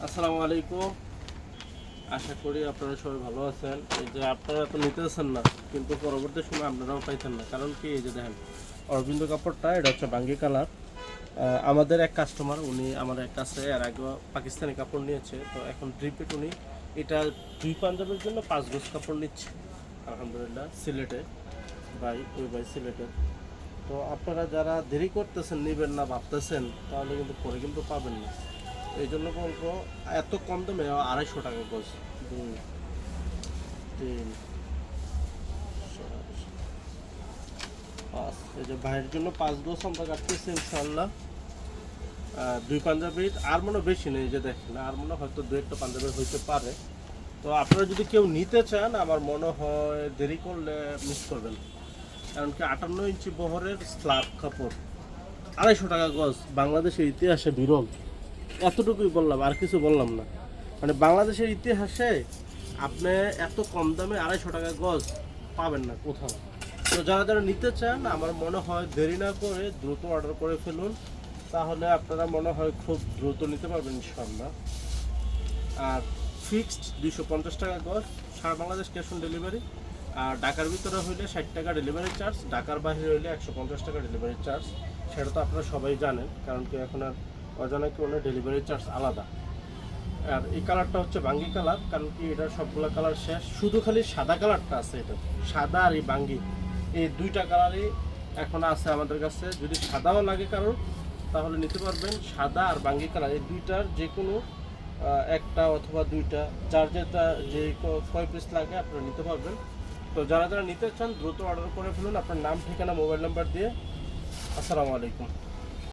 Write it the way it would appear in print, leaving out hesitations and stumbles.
আসসালামু আলাইকুম। আশা করি আপনারা সবাই ভালো আছেন। এই যে আপনারা তো নিতেছেন না, কিন্তু পরবর্তী সময় আপনারাও পাইতেন না। কারণ কি, এই যে দেখেন অরবিন্দ কাপড়টা, এটা হচ্ছে বাঙ্গি কালার। আমাদের এক কাস্টমার, উনি আমার এক কাছে এর আগে পাকিস্তানি কাপড় নিয়েছে, তো এখন রিপিট উনি এটা 2 পাঞ্জাবের জন্য 5 গজ কাপড় নিচ্ছে। আলহামদুলিল্লাহ, সিলেটে ওই ভাই সিলেটে। তো আপনারা যারা দেরি করতেছেন, নেবেন না ভাবতেছেন, তাহলে কিন্তু পরে কিন্তু পাবেন না। এই জন্য বলবো, এত কম দামে 250 টাকা গজ। 2, 3, 4, 5। এই যে ভাইয়ের জন্য 5 গজ আমরা কাটতেছি ইনশাল্লাহ। 2 পাঞ্জাবির আর মনে বেশি নেই, এই যে দেখেন, আর মনে হয়তো 2-1টা পাঞ্জাবি হইতে পারে। তো আপনারা যদি কেউ নিতে চান, আমার মনে হয় দেরি করলে মিস করবেন। কারণ কি, 58 ইঞ্চি বহরের স্ল্যাব কাপড় 250 টাকা গজ, বাংলাদেশের ইতিহাসে বিরল। এতটুকুই বললাম, আর কিছু বললাম না। মানে বাংলাদেশের ইতিহাসে আপনি এত কম দামে 250 টাকা গজ পাবেন না কোথাও। তো যারা যারা নিতে চান, আমার মনে হয় দেরি না করে দ্রুত অর্ডার করে ফেলুন, তাহলে আপনারা মনে হয় খুব দ্রুত নিতে পারবেন ইনশাল্লাহ। আর ফিক্সড 250 টাকা গজ, সারা বাংলাদেশ ক্যাশ অন ডেলিভারি। আর ঢাকার ভিতরে হইলে 60 টাকা ডেলিভারি চার্জ, ঢাকার বাইরে হইলে 150 টাকা ডেলিভারি চার্জ। সেটা তো আপনারা সবাই জানেন, কারণ কি এখন আর অজানা কি ওনার ডেলিভারি চার্জ আলাদা। আর এই কালারটা হচ্ছে বাঙ্গি কালার, কারণ কি এটা সবগুলো কালার শেষ, শুধু খালি সাদা কালারটা আছে। এটা সাদা আর এই বাঙ্গি, এই দুইটা কালারই এখন আছে আমাদের কাছে। যদি সাদাও লাগে কারোর, তাহলে নিতে পারবেন। সাদা আর বাঙ্গি কালার, এই দুইটার যে কোনো একটা অথবা দুইটা, যার যেটা যে কয় পিস লাগে আপনারা নিতে পারবেন। তো যারা যারা নিতে চান দ্রুত অর্ডার করে ফেলুন, আপনার নাম, ঠিকানা, মোবাইল নাম্বার দিয়ে। আসসালামু আলাইকুম।